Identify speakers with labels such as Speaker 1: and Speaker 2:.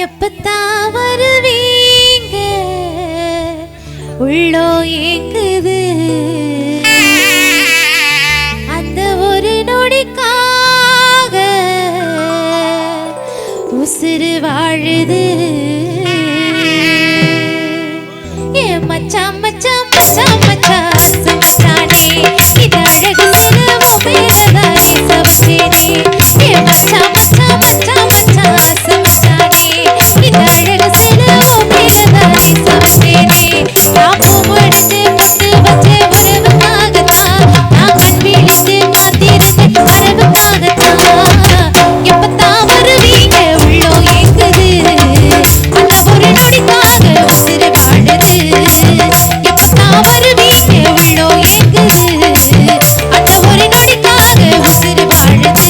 Speaker 1: எப்பத்தான் வருவீங்க உள்ளோ ஏங்குது அந்த ஒரு நொடிக்காக உசுறு வாழுது ஏ மச்சான் மச்சான் மச்சான் மச்சான் மச்சானே இது அழகு சிலவோ மேலதானே சவச்சேனே ஏ மச்சான் மச்சான் மச்சான் மச்சான் மச்சானே இது அழகு சிலவோ மேலதானே சவச்சேனே நான் பூ முடிச்சு பட்டு வச்சே உறவுக்காகத்தான் நான் கண் விழிச்சு காத்திருந்தேன் வரவுக்காகத்தான் எப்பத்தான் வருவீங்க உள்ளோ ஏங்குது அந்த ஒரு நொடிக்காக உசிறு வாழுது எப்பத்தான் வருவீங்க உள்ளோ ஏங்குது அந்த ஒரு நொடிக்காக உசிறு வாழுது